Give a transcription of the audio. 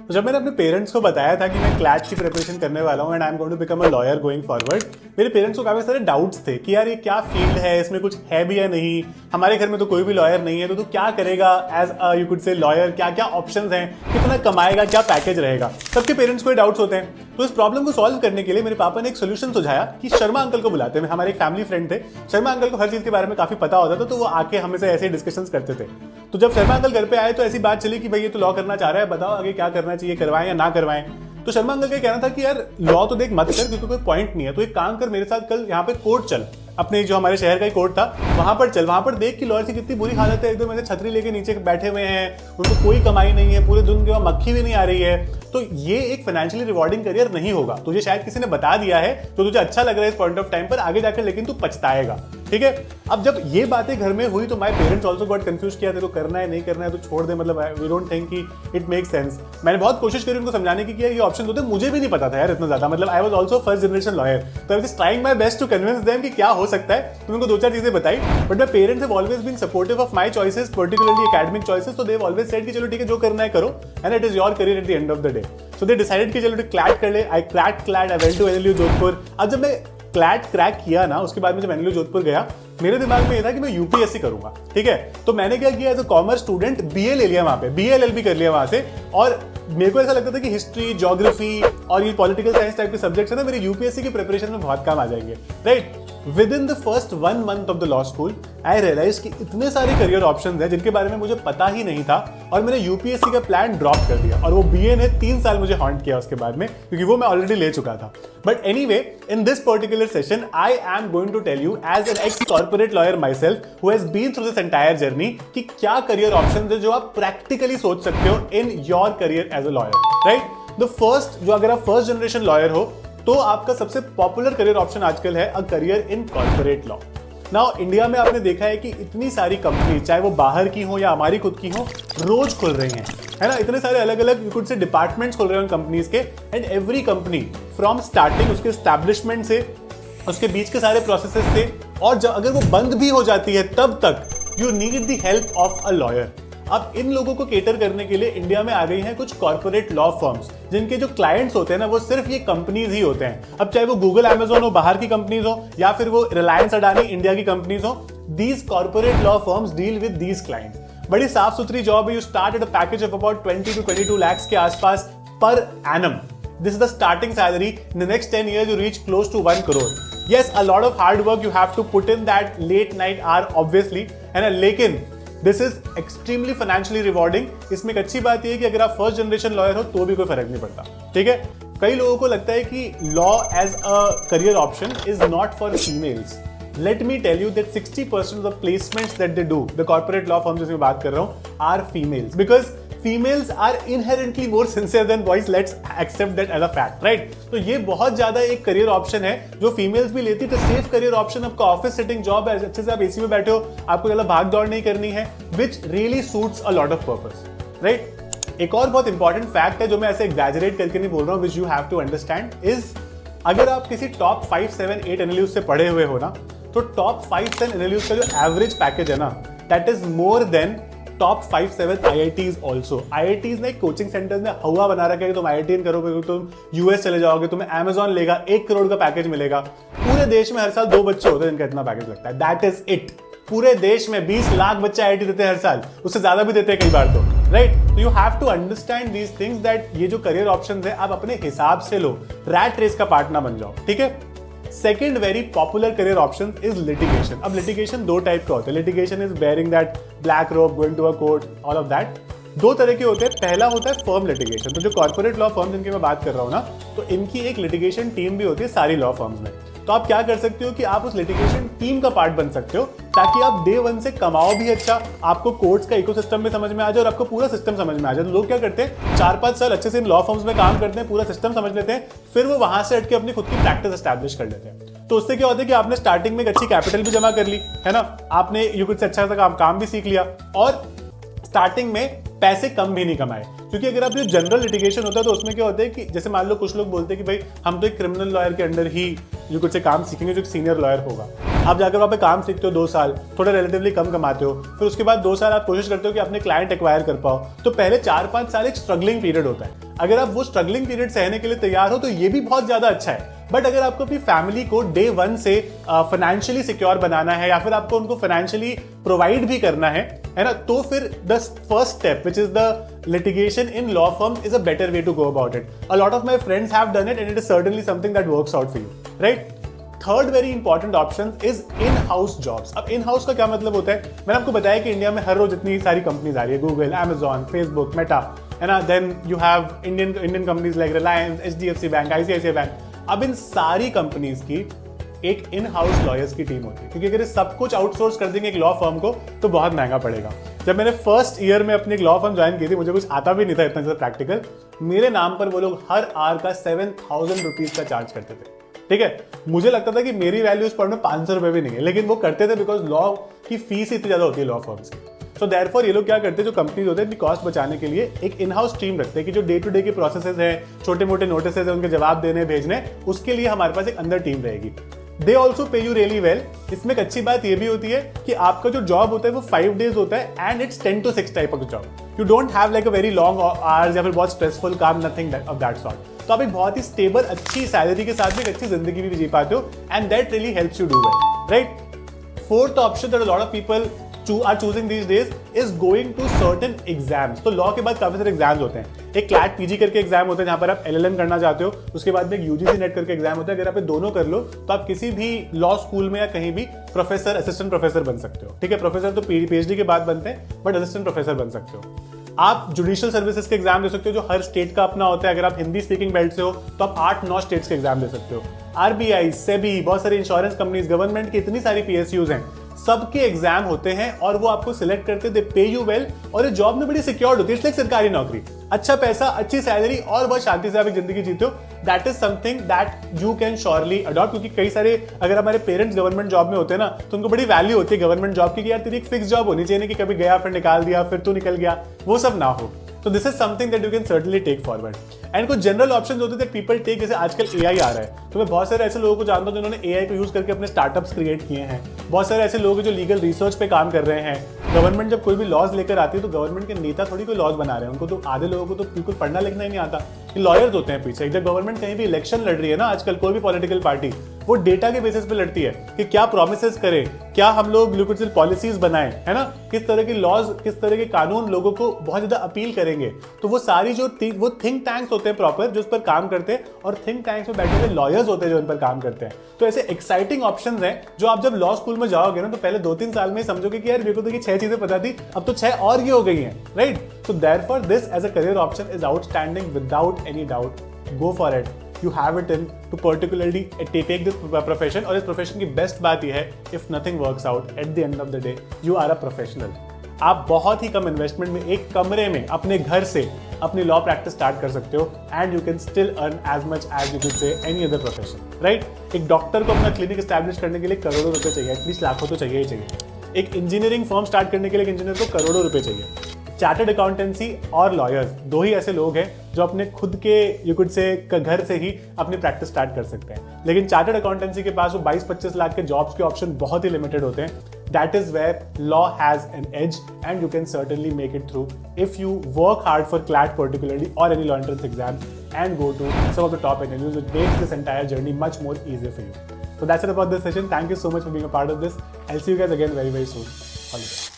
तो जब मैंने अपने पेरेंट्स को बताया था कि मैं क्लैट की प्रिपरेशन करने वाला हूँ and I am going to become a lawyer going forward, मेरे पेरेंट्स को काफी सारे डाउट्स थे कि यार ये क्या फील्ड है, इसमें कुछ है भी या नहीं, हमारे घर में तो कोई भी लॉयर नहीं है, तो तू क्या करेगा as you could say lawyer, क्या क्या ऑप्शंस हैं, कितना कमाएगा, क्या पैकेज रहेगा। सबके पेरेंट्स को डाउट्स होते हैं। तो इस प्रॉब्लम को सॉल्व करने के लिए मेरे पापा ने एक सोल्यूशन सुझाया कि शर्मा अंकल को बुलाते हैं। हमारे एक फैमिली फ्रेंड थे, शर्मा अंकल को हर चीज के बारे में काफी पता होता था, तो वो आके हमें से ऐसे डिस्कशंस करते थे। तो जब शर्मा अंकल घर पे आए तो ऐसी बात चली कि भाई ये तो लॉ करना चाह रहा है, बताओ आगे क्या करना चाहिए, करवाएं या ना करवाएं। तो शर्मा अंकल का कहना था कि यार लॉ तो देख मत कर, क्योंकि कोई पॉइंट नहीं है, तो एक काम कर, मेरे साथ कल यहाँ पे कोर्ट चल, अपने जो हमारे शहर का ही कोर्ट था वहां पर चल, वहां पर देख कि लॉयर की कितनी बुरी हालत है, एकदम ऐसे छतरी लेके नीचे बैठे हुए हैं, उनको कोई कमाई नहीं है, पूरे दिन के वहां मक्खी भी नहीं आ रही है। तो ये एक फाइनेंशियली रिवॉर्डिंग करियर नहीं होगा, तुझे शायद किसी ने बता दिया है तो तुझे अच्छा लग रहा है इस पॉइंट ऑफ टाइम पर, आगे जाकर लेकिन तू पछताएगा। ठीक है, अब जब ये बातें घर में हुई तो my parents also got confuse किया, तेरे को करना है नहीं करना है तो छोड़ दे, मतलब वी डोंट थिंक कि इट मेक्स सेंस। मैंने बहुत कोशिश करी उनको समझाने की, ये ऑप्शन होते, मुझे भी नहीं पता था यार इतना ज्यादा, मतलब I was also first generation lawyer, तो I was trying my best to convince them कि क्या हो सकता है। तो उनको दो चार चीजें बताई, but my parents have always been supportive of my choices, particularly academic choices, तो दे हैव ऑलवेज सेड कि चलो ठीक है जो करना है करो and it is your career at the end of the day. So they decided कि चलो क्लैट कर ले। I CLAT, I went to NLU Jodhpur. अब जब मैं क्लैट क्रैक किया ना, उसके बाद में जब एनएलयू जोधपुर गया, मेरे दिमाग में ये था कि मैं यूपीएससी करूंगा। ठीक है, तो मैंने क्या किया, as a commerce student BA ले लिया वहां पे, बीए एलएलबी कर लिया वहां से। और मेरे को ऐसा लगता था कि हिस्ट्री, ज्योग्राफी और ये पॉलिटिकल साइंस टाइप के सब्जेक्ट्स है ना, मेरे यूपीएससी की प्रिपरेशन में बहुत काम आ जाएंगे। Right, within the first 1 month of the law school I realise कि इतने सारे करियर ऑप्शंस हैं जिनके बारे में मुझे पता ही नहीं था, और मैंने यूपीएससी का प्लान ड्रॉप कर दिया। और वो बीए ने 3 साल मुझे हॉन्ट किया उसके बाद में, क्योंकि वो मैं ऑलरेडी ले चुका था। But anyway, in this particular session I am going to tell you as an ex corporate lawyer myself who has been through this entire journey कि क्या करियर ऑप्शंस है जो आप प्रैक्टिकली सोच सकते हो in your career as a lawyer. Right, the first, जो अगर आप फर्स्ट जनरेशन लॉयर हो तो आपका सबसे पॉपुलर करियर ऑप्शन आजकल है a career in corporate law. Now India में आपने देखा है कि इतनी सारी कंपनी, चाहे वो बाहर की हो या हमारी खुद की हो, रोज खुल रही हैं, है ना। इतने सारे अलग अलग कुछ से डिपार्टमेंट्स खुल रहे हैं कंपनीज के, and every company from starting, उसके एस्टैब्लिशमेंट से, उसके बीच के सारे प्रोसेसेस से, और जब अगर वो बंद भी हो जाती है तब तक you need the help of a lawyer. अब इन लोगों को केटर करने के लिए इंडिया में आ गई हैं कुछ कॉर्पोरेट लॉ फर्म्स, जिनके जो क्लाइंट्स होते हैं ना वो सिर्फ ये कंपनीज ही होते हैं। अब चाहे वो गूगल, अमेजोन हो, बाहर की कंपनीज हो, या फिर वो रिलायंस, अडानी, इंडिया की कंपनीज हो, these corporate law firms deal with these clients. बड़ी साफ सुथरी जॉब है। You start at a package of about 20 to 22 lakhs के आसपास per annum. This is the starting salary. In the next 10 years, you reach close to 1 crore. Yes, a lot of hard work you have to put in that late night hour, obviously. And लेकिन this is extremely financially rewarding. इसमें एक अच्छी बात यह है कि अगर आप फर्स्ट जनरेशन लॉयर हो तो भी कोई फर्क नहीं पड़ता। ठीक है, कई लोगों को लगता है कि law as a career option is not for females. Let me tell you that 60% of placements that they do, the corporate law firms जिसमें बात कर रहा हूं, are females, because females are inherently more sincere than boys. Let's accept that as a fact, right? तो ये बहुत ज्यादा एक करियर ऑप्शन है जो फीमेल्स भी लेती है। सेफ करियर ऑप्शन, आपका ऑफिस सिटिंग जॉब है, अच्छे से आप एसी में बैठे हो, आपको ज्यादा भाग दौड़ नहीं करनी है, which really suits a lot of purpose, right? एक और बहुत इंपॉर्टेंट फैक्ट है जो मैं ऐसे एग्जैजरेट करके नहीं बोल रहा हूँ, which you have to understand is, अगर आप किसी टॉप 5, 7, 8 एनएलयूज से पढ़े हुए हो ना, तो टॉप 5, 7 एनएलयूज का जो एवरेज पैकेज है ना, that is more than top 5, 7 IITs also. IITs ने कोचिंग सेंटर्स ने हवा बना रखा है कि तुम IIT करोगे, तुम यूएस चले जाओगे, तुम्हें अमेजॉन लेगा, 1 करोड़ का पैकेज मिलेगा। पूरे देश में हर साल 2 बच्चे होते हैं जिनका इतना पैकेज लगता है। That is it. पूरे देश में 20 लाख बच्चे IIT देते हैं हर साल, उससे ज्यादा भी देते हैं कई बार तो, राइट? तो you have to understand these things that ये जो करियर ऑप्शन है आप अपने हिसाब से लो, रैट रेस का पार्ट ना बन जाओ। ठीक है, second very popular career option is litigation. अब लिटिगेशन 2 टाइप का होता है। Litigation is bearing that black robe, going to a court, all of that. 2 तरह के होते हैं। पहला होता है फर्म लिटिगेशन। तो जो कॉर्पोरेट लॉ फर्म जिनकी मैं बात कर रहा हूं ना, तो इनकी एक लिटिगेशन टीम भी होती है सारी लॉ फर्म्स में। तो आप क्या कर सकते हो कि आप उस लिटिगेशन टीम का पार्ट बन सकते हो, ताकि आप डे 1 से कमाओ भी अच्छा, आपको कोर्ट्स का इकोसिस्टम भी समझ में आ जाए और आपको पूरा सिस्टम समझ में आ जाए। तो लोग क्या करते हैं, 4-5 साल अच्छे से इन लॉ फर्म्स में काम करते हैं, पूरा सिस्टम समझ लेते हैं, फिर वो वहां से हट के अपनी खुद की प्रैक्टिस एस्टैब्लिश कर लेते हैं। तो उससे क्या होता है कि आपने स्टार्टिंग में एक अच्छी कैपिटल भी जमा कर ली, है ना, आपने यू कुछ अच्छा सा काम भी सीख लिया, और स्टार्टिंग में पैसे कम भी नहीं कमाए। क्योंकि अगर आप जो जनरल लिटिगेशन होता है तो उसमें क्या होता है कि जैसे मान लो कुछ लोग बोलते हैं कि भाई हम तो एक क्रिमिनल लॉयर के अंडर ही जो कुछ से काम सीखेंगे, जो एक सीनियर लॉयर होगा। आप जाकर वहाँ पे काम सीखते हो 2 साल, थोड़ा रिलेटिवली कम कमाते हो, फिर उसके बाद 2 साल आप कोशिश करते हो कि अपने क्लाइंट एक्वायर कर पाओ। तो पहले 4-5 साल एक स्ट्रगलिंग पीरियड होता है। अगर आप वो स्ट्रगलिंग पीरियड सहने के लिए तैयार हो तो ये भी बहुत ज्यादा अच्छा है। बट अगर आपको अपनी फैमिली को डे वन से फाइनेंशियली सिक्योर बनाना है या फिर आपको उनको फाइनेंशियली प्रोवाइड भी करना है ना, तो फिर the first step which is the litigation in law firm is a better way to go about it. A lot of my friends have done it and it is certainly something that works out for you, right? Third very important option is in house jobs. अब in house का क्या मतलब होता है, मैंने आपको बताया कि इंडिया में हर रोज इतनी सारी कंपनीज आ रही है, गूगल, अमेजॉन, फेसबुक, मेटा, है ना, then you have Indian companies like Reliance, HDFC bank, ICICI bank. अब इन सारी कंपनीज की एक इन हाउस लॉयर्स की टीम होती है, क्योंकि अगर ये सब कुछ आउटसोर्स कर देंगे एक लॉ फर्म को तो बहुत महंगा पड़ेगा। जब मैंने फर्स्ट ईयर में अपनी एक लॉ फर्म ज्वाइन की थी, मुझे कुछ आता भी नहीं था इतना ज़्यादा प्रैक्टिकल, मेरे नाम पर वो लोग हर आवर का 7,000 रुपीज का चार्ज करते थे। ठीक है, मुझे लगता था कि मेरी वैल्यू उस पर में 500 रुपए भी नहीं है, लेकिन वो करते थे बिकॉज लॉ की फीस इतनी ज्यादा होती है लॉ फर्म्स की। सो देयरफॉर ये लोग क्या करते हैं, जो कंपनीज होते हैं अपनी कॉस्ट बचाने के लिए एक इन हाउस टीम रखते हैं कि जो डे टू डे के प्रोसेसेस हैं, छोटे मोटे नोटिस है उनके जवाब देने भेजने, उसके लिए हमारे पास एक अंदर टीम रहेगी। दे ऑल्सो पे यू रियली वेल। इसमें एक अच्छी बात यह भी होती है कि आपका जो जॉब होता है वो 5 डेज होता है and it's 10 to 6 type of job. You don't have like a very long hours या फिर बहुत स्ट्रेसफुल काम, नथिंग ऑफ दैट सॉर्ट। तो आप एक बहुत ही स्टेबल अच्छी सैलरी के साथ में एक अच्छी जिंदगी भी जी पाते हो and that really helps you do well, right. Fourth option that a lot of people are choosing these days is going to certain exams। तो लॉ के बाद काफी सारे एग्जाम्स होते हैं। एक क्लैट पीजी करके एग्जाम होता है जहां पर आप LLM करना चाहते हो, उसके बाद में एक UGC नेट करके एग्जाम होता है। अगर आप ये दोनों कर लो तो आप किसी भी लॉ स्कूल में या कहीं भी प्रोफेसर, असिस्टेंट प्रोफेसर बन सकते हो। ठीक है, प्रोफेसर तो PhD के बाद बनते हैं, बट असिस्टेंट प्रोफेसर बन सकते हो। आप जुडिशियल सर्विसेज के एग्जाम दे सकते हो जो हर स्टेट का अपना होता है। अगर आप हिंदी स्पीकिंग बेल्ट से हो तो आप 8-9 स्टेट्स के एग्जाम दे सकते हो। RBI, SEBI, बहुत सारी इंश्योरेंस कंपनीज, गवर्नमेंट की इतनी सारी PSUs हैं, सबके एग्जाम होते हैं और वो आपको सिलेक्ट करते, दे पे यू वेल। और ये जॉब में बड़ी सिक्योर्ड होती है, इसलिए सरकारी नौकरी, अच्छा पैसा, अच्छी सैलरी और बहुत शांति से आप एक जिंदगी जीते हो। That is something that you can surely adopt. क्योंकि कई सारे अगर हमारे पेरेंट्स गवर्नमेंट जॉब में होते हैं ना, तो उनको बड़ी वैल्यू होती है गवर्नमेंट जॉब की कि यार तेरी एक फिक्स जॉब होनी चाहिए, कि कभी गया फिर निकाल दिया फिर तू निकल गया, वो सब ना हो। तो this is something that you can certainly take forward. And कुछ जनरल ऑप्शंस होते हैं पीपल टेक, जैसे आजकल AI आ रहा है, तो मैं बहुत सारे ऐसे लोगों को जानता हूं जिन्होंने AI को यूज करके अपने स्टार्टअप्स क्रिएट किए हैं। बहुत सारे ऐसे लोग हैं जो लीगल रिसर्च पे काम कर रहे हैं। गवर्नमेंट जब कोई भी लॉज लेकर आती है तो गवर्नमेंट के नेता थोड़ी कोई लॉज बना रहे हैं, उनको तो आधे लोगों को तो बिल्कुल पढ़ना लिखना ही नहीं आता, ये लॉयर्स होते हैं पीछे। जब गवर्नमेंट कहीं भी इलेक्शन लड़ रही है ना आजकल, कोई भी पॉलिटिकल पार्टी, वो डेटा के बेसिस पे लड़ती है कि क्या प्रोमिसेस करें, क्या हम लोग लिक्विड पॉलिसीज बनाएं, है ना, किस तरह की लॉज, किस तरह के कानून लोगों को बहुत ज्यादा अपील करेंगे। तो वो सारी जो वो थिंक टैंक्स होते हैं प्रॉपर जो उस पर काम करते हैं, और थिंक टैंक्स में बैठे हुए लॉयर्स होते हैं जो उन पर काम करते हैं। तो ऐसे एक्साइटिंग ऑप्शंस हैं जो आप जब लॉ स्कूल में जाओगे ना तो पहले 2-3 साल में समझोगे कि यार मेरे को तो ये 6 चीजें पता थी, अब तो 6 और ये हो गई हैं, right. So therefore this as a career option is outstanding without any doubt. Go for it, you have it in to particularly take this profession। और इस प्रोफेशन की बेस्ट बात यह है, if nothing works out at the end of the day you are a professional। आप बहुत ही कम investment में एक कमरे में अपने घर से अपनी लॉ प्रैक्टिस स्टार्ट कर सकते हो and you can still earn as much as you could say any other profession, right. एक डॉक्टर को अपना क्लिनिक एस्टैब्लिश करने के लिए करोड़ों रुपए चाहिए, एटलीस्ट लाखों तो चाहिए ही चाहिए। एक इंजीनियरिंग फर्म स्टार्ट करने के लिए एक इंजीनियर को करोड़ों रुपए चाहिए। चार्टर्ड अकाउंटेंसी और लॉयर्स, दो ही ऐसे लोग हैं जो अपने खुद के यू कुड से घर से ही अपनी प्रैक्टिस स्टार्ट कर सकते हैं। लेकिन चार्टर्ड अकाउंटेंसी के पास वो 22-25 लाख के जॉब्स के ऑप्शन बहुत ही लिमिटेड होते हैं। That is where law has an edge and you can certainly make it through if you work hard for CLAT particularly or any law entrance exam and go to some of the top interviews. It makes this entire journey much more easier for you. So that's it about this session. Thank you so much for being a part of this. I'll see you guys again very, very soon. All the best.